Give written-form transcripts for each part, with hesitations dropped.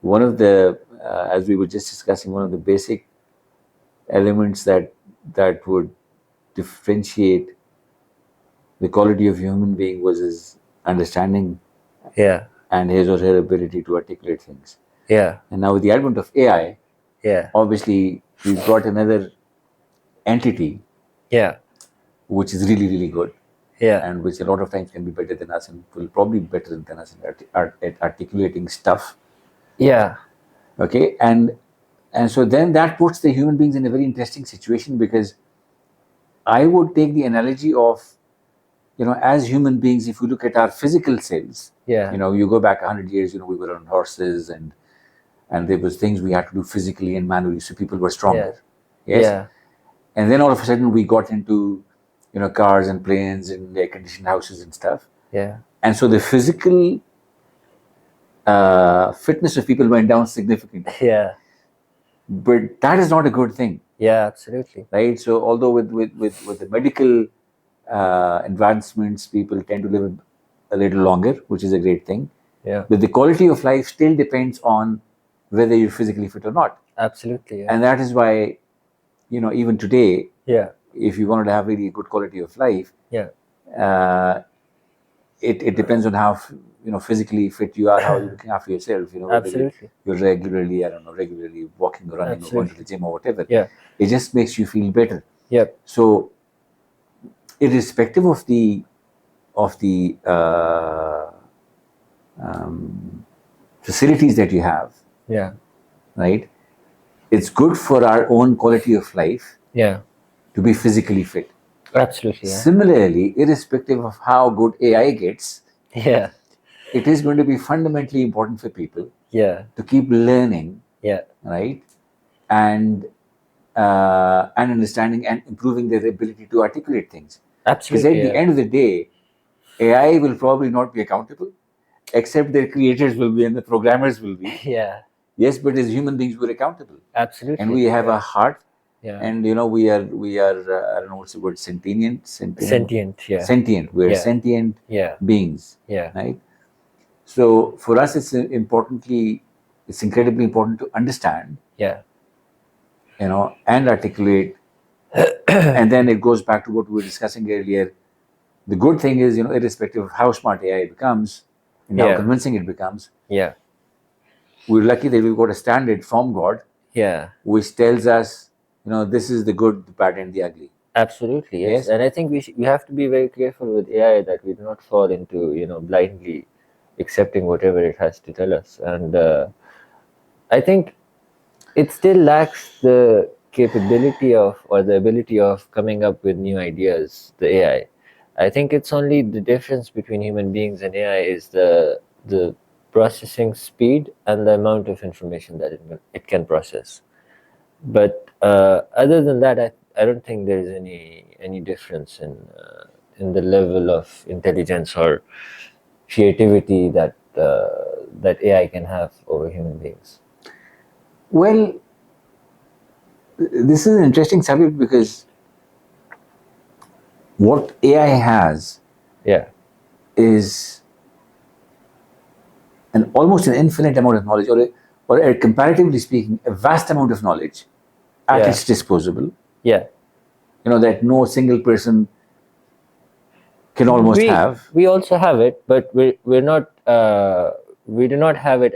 one of the, as we were just discussing, one of the basic elements that would differentiate the quality of human being was his understanding Yeah. and his or her ability to articulate things. Yeah. And now with the advent of AI, Yeah. obviously we've brought another entity Yeah. which is really, really good, Yeah. and which a lot of times can be better than us and will probably be better than us at articulating stuff. Yeah. Okay, and so then that puts the human beings in a very interesting situation, because I would take the analogy of, as human beings, if we look at our physical selves, Yeah. you go back 100 years, we were on horses, and there was things we had to do physically and manually, so people were stronger. Yes. Yeah. And then all of a sudden we got into, cars and planes and air-conditioned houses and stuff. Yeah. And so the physical fitness of people went down significantly. Yeah. But that is not a good thing, Yeah. Absolutely. right? So although with the medical advancements, people tend to live a little longer, which is a great thing. Yeah. But the quality of life still depends on whether you're physically fit or not. Absolutely. Yeah. And that is why, even today, Yeah. if you wanted to have really good quality of life, Yeah. It depends on how physically fit you are, how you're looking after yourself. Whether Absolutely. you're regularly walking or running or going to the gym or whatever. Yeah. It just makes you feel better. Yep. So, irrespective of the facilities that you have, Yeah. right? It's good for our own quality of life Yeah. to be physically fit. Absolutely. Yeah. Similarly, irrespective of how good AI gets, Yeah. it is going to be fundamentally important for people Yeah. to keep learning, Yeah. right? And understanding and improving their ability to articulate things. Because Absolutely. at the Yeah. end of the day, AI will probably not be accountable, except their creators will be and the programmers will be. Yeah. Yes, but as human beings, we're accountable, Absolutely. and we have a heart, Yeah. and we are I don't know what's the word, sentient. Sentient. Yeah. Sentient. We're Yeah. sentient Yeah. beings, Yeah. right? So for us, it's incredibly important to understand, Yeah. and articulate. And then it goes back to what we were discussing earlier. The good thing is, irrespective of how smart AI becomes and how Yeah. convincing it becomes, Yeah. we're lucky that we've got a standard from God, Yeah. which tells us, this is the good, the bad, and the ugly. Absolutely. Yes. Yes. And I think we have to be very careful with AI that we do not fall into blindly accepting whatever it has to tell us. And I think it still lacks the capability of or the ability of coming up with new ideas. The AI. I think it's only the difference between human beings and AI is the processing speed and the amount of information that it can process. But other than that, I don't think there is any difference in the level of intelligence or creativity that that AI can have over human beings. Well, this is an interesting subject, because what AI has Yeah. is almost an infinite amount of knowledge, or comparatively speaking, a vast amount of knowledge at Yeah. its disposal. Yeah. That no single person can almost have. We also have it, but we're not we do not have it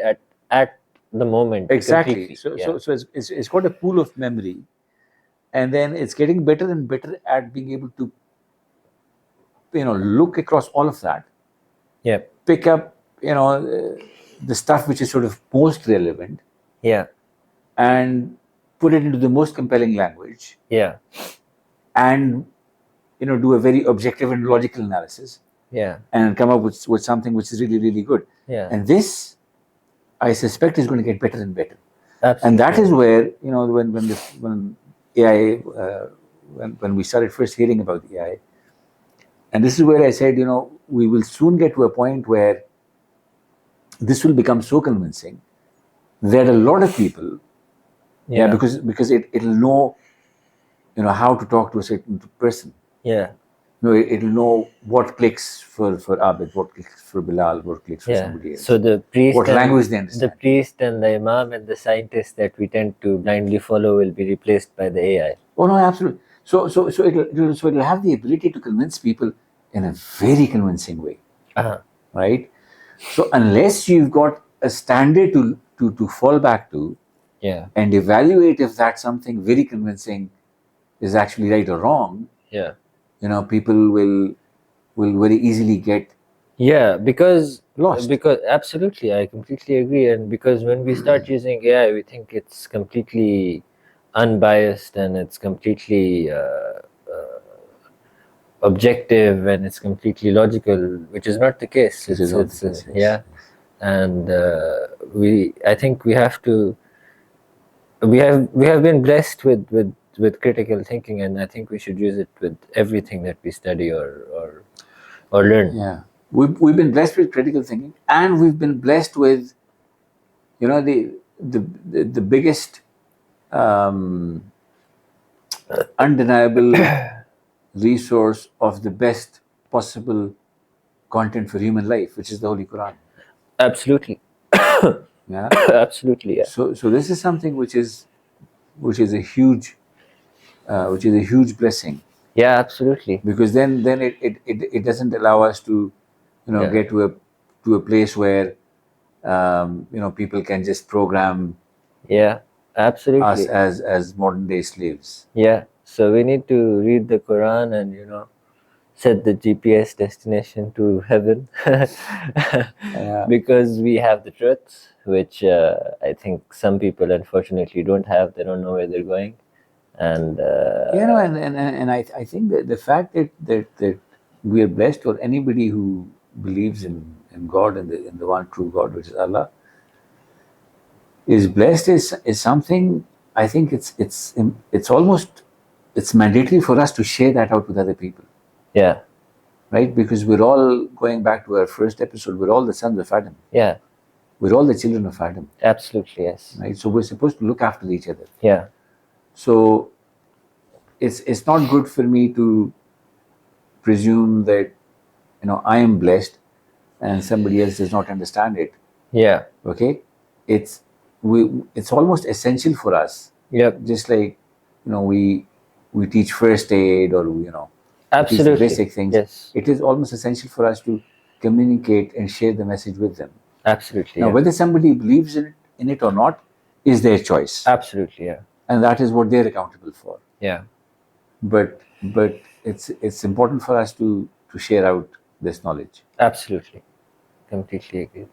at the moment. Exactly. Completely. So it's got a pool of memory, and then it's getting better and better at being able to, look across all of that, Yeah. pick up, the stuff which is sort of most relevant, Yeah. and put it into the most compelling language, Yeah. and do a very objective and logical analysis, Yeah. and come up with something which is really, really good. Yeah. And this, I suspect, is going to get better and better. Absolutely. And that is where, when AI, when we started first hearing about AI, and this is where I said, we will soon get to a point where this will become so convincing that a lot of people, because it'll know, how to talk to a certain person. Yeah. No, it'll know what clicks for Abid, what clicks for Bilal, what clicks for Yeah. somebody else. So the priest What and language they the understand. priest and the imam and the scientist that we tend to blindly follow will be replaced by the AI. Oh no, absolutely. So it'll have the ability to convince people in a very convincing way, right? So unless you've got a standard to fall back to Yeah. and evaluate if that something very convincing is actually right or wrong, Yeah. People will very easily get Yeah, because lost. absolutely, I completely agree. And because when we start using AI, we think it's completely unbiased and it's completely objective and it's completely logical, which is not the case. Which is not the case, yes. Yeah, and I think we have to. We have been blessed with critical thinking, and I think we should use it with everything that we study or learn. Yeah, we've been blessed with critical thinking, and we've been blessed with, the biggest undeniable resource of the best possible content for human life, which is the Holy Quran. Absolutely. Yeah. Absolutely, yeah. So this is something which is a huge blessing, Yeah, absolutely. because then it doesn't allow us to Yeah. get to a place where people can just program Yeah, us absolutely. as modern day slaves. Yeah. So we need to read the Quran and set the GPS destination to heaven Yeah. because we have the truth, which I think some people unfortunately don't have. They don't know where they're going, and And I think that the fact that we are blessed, or anybody who believes in God and in the one true God, which is Allah, is blessed, is something. I think it's almost it's mandatory for us to share that out with other people, yeah, right? Because we're all, going back to our first episode, we're all the sons of Adam. yeah, We're all the children of Adam, absolutely, yes, right? So we're supposed to look after each other. yeah, So it's not good for me to presume that I am blessed and somebody else does not understand it. yeah, Okay, it's it's almost essential for us. yep, Just like we teach first aid, or we teach the absolutely, basic things. yes, It is almost essential for us to communicate and share the message with them. absolutely, Now, yeah, whether somebody believes in it or not is their choice, absolutely, yeah, and that is what they're accountable for. yeah, But it's important for us to share out this knowledge. absolutely, completely agreed.